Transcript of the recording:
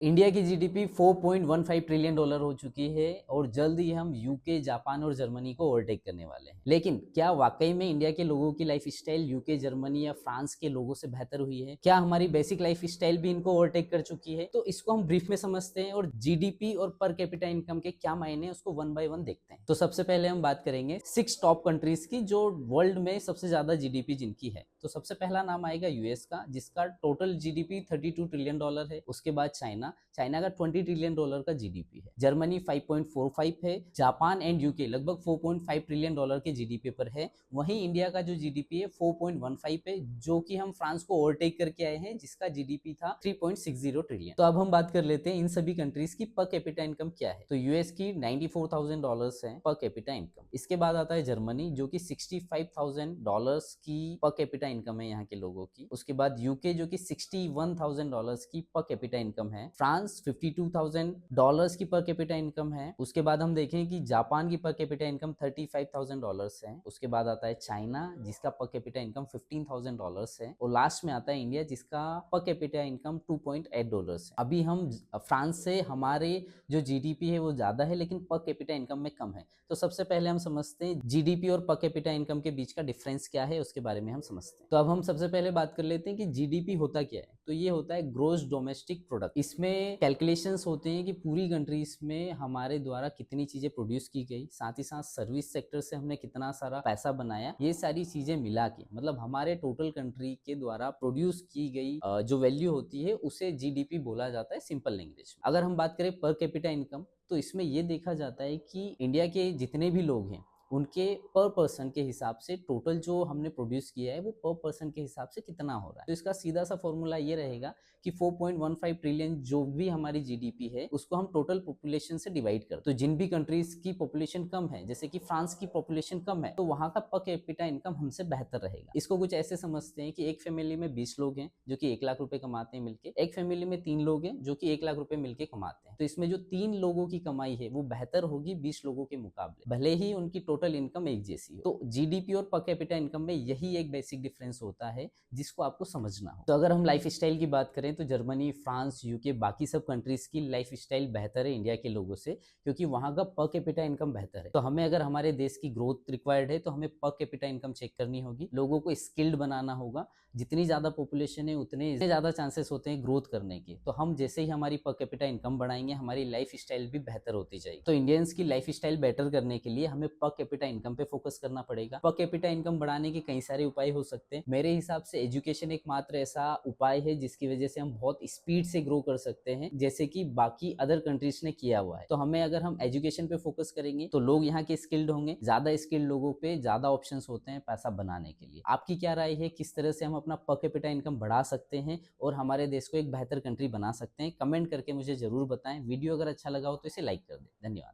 India की GDP 4.15 trillion dollar हो चुकी है और जल्द ही हम यूके, जापान और जर्मनी को ओवरटेक करने वाले हैं। लेकिन क्या वाकई में इंडिया के लोगों की लाइफ स्टाइल यूके, जर्मनी या फ्रांस के लोगों से बेहतर हुई है? क्या हमारी बेसिक लाइफ स्टाइल भी इनको ओवरटेक कर चुकी है? तो इसको हम ब्रीफ में समझते हैं और जीडीपी और पर कैपिटा इनकम के क्या मायने हैं उसको वन बाय वन देखते हैं। तो सबसे पहले हम बात करेंगे 6 टॉप कंट्रीज की जो वर्ल्ड में सबसे ज्यादा जीडीपी जिनकी है। तो सबसे पहला नाम आएगा यूएस का, जिसका टोटल जीडीपी 32 ट्रिलियन डॉलर है। उसके बाद चाइना का 20 ट्रिलियन डॉलर का जीडीपी है। जर्मनी 5.45 है। जापान एंड यूके लगभग 4.5 ट्रिलियन डॉलर के जीडीपी पर है। वहीं इंडिया का जो जीडीपी है 4.15 है, जो कि हम फ्रांस को ओवरटेक करके आए हैं, जिसका जीडीपी था 3.60 ट्रिलियन। तो अब हम बात कर लेते हैं इन सभी कंट्रीज की पर कैपिटा इनकम क्या है। तो यूएस की $94,000 है पर कैपिटा इनकम। इसके बाद आता है जर्मनी, जो कि $65,000 की पर कैपिटा इनकम है यहाँ के लोगों की। उसके बाद यूके जो कि $61,000 की पर कैपिटा इनकम है। फ्रांस $52,000 की पर कैपिटा इनकम है। उसके बाद हम देखें कि जापान की पर कैपिटा इनकम $35,000 है। उसके बाद आता है चाइना, जिसका पर कैपिटा इनकम $15,000 है। और लास्ट में आता है इंडिया, जिसका पर कैपिटा इनकम $2.8 है। अभी हम फ्रांस से हमारे जो जीडीपी है वो ज्यादा है, लेकिन पर कैपिटा इनकम में कम है। तो सबसे पहले हम समझते हैं जीडीपी और पर कैपिटा इनकम के बीच का डिफरेंस क्या है, उसके बारे में हम समझते हैं। तो अब हम सबसे पहले बात कर लेते हैं कि जीडीपी होता क्या है। तो ये होता है ग्रोस डोमेस्टिक प्रोडक्ट। इसमें कैलकुलेशंस होते हैं कि पूरी कंट्रीज में हमारे द्वारा कितनी चीजें प्रोड्यूस की गई, साथ ही साथ सर्विस सेक्टर से हमने कितना सारा पैसा बनाया, ये सारी चीजें मिला के मतलब हमारे टोटल कंट्री के द्वारा प्रोड्यूस की गई जो वैल्यू होती है उसे जीडीपी बोला जाता है सिंपल लैंग्वेज में। अगर हम बात करें पर कैपिटा इनकम, तो इसमें यह देखा जाता है कि इंडिया के जितने भी लोग हैं उनके पर पर्सन के हिसाब से टोटल जो हमने प्रोड्यूस किया है वो पर पर्सन के हिसाब से कितना हो रहा है। तो इसका सीधा सा फॉर्मूला ये रहेगा कि 4.15 ट्रिलियन जो भी हमारी जीडीपी है उसको हम टोटल पॉपुलेशन से डिवाइड कर। तो जिन भी कंट्रीज की पॉपुलेशन कम है, जैसे कि फ्रांस की पॉपुलेशन कम है, तो वहां का पर कैपिटा इनकम हमसे बेहतर रहेगा। इसको कुछ ऐसे समझते हैं कि एक फैमिली में 20 लोग हैं जो कि 1 लाख रुपए कमाते हैं मिलके, एक फैमिली में 3 लोग हैं जो कि 1 लाख रुपए मिलके कमाते हैं। तो इसमें जो 3 लोगों की कमाई है वो बेहतर होगी 20 लोगों के मुकाबले, भले ही उनकी टोटल इनकम एक जैसी हो। तो जीडीपी और पर कैपिटा इनकम में यही एक बेसिक डिफरेंस होता है जिसको आपको समझना हो। तो अगर हम लाइफ स्टाइल की बात करें तो जर्मनी, फ्रांस, यूके, बाकी सब कंट्रीज की लाइफ स्टाइल बेहतर है इंडिया के लोगों से, क्योंकि वहां का पर कैपिटा इनकम बेहतर है। तो हमें अगर हमारे देश की ग्रोथ रिक्वायर्ड है तो हमें पर कैपिटा इनकम चेक करनी होगी, लोगों को स्किल्ड बनाना होगा। जितनी ज्यादा पॉपुलेशन है उतने ज्यादा चांसेस होते हैं ग्रोथ करने के। तो हम जैसे ही हमारी पर कैपिटा इनकम बढ़ाएंगे हमारी लाइफ स्टाइल भी बेहतर होती जाएगी। तो इंडियंस की लाइफ स्टाइल बेटर करने के लिए हमें पर कैपिटा इनकम पे फोकस करना पड़ेगा। पर कैपिटा इनकम बढ़ाने के कई सारे उपाय हो सकते हैं। मेरे हिसाब से एजुकेशन एकमात्र ऐसा उपाय है जिसकी वजह से हम बहुत स्पीड से ग्रो कर सकते हैं, जैसे कि बाकी अदर कंट्रीज ने किया हुआ है। तो हमें अगर हम एजुकेशन पे फोकस करेंगे तो लोग यहाँ के स्किल्ड होंगे, ज्यादा स्किल्ड लोगों पे ज्यादा ऑप्शंस होते हैं पैसा बनाने के लिए। आपकी क्या राय है, किस तरह से हम अपना पर कैपिटा इनकम बढ़ा सकते हैं और हमारे देश को एक बेहतर कंट्री बना सकते हैं? कमेंट करके मुझे जरूर बताएं। वीडियो अगर अच्छा लगा हो तो इसे लाइक कर दें। धन्यवाद।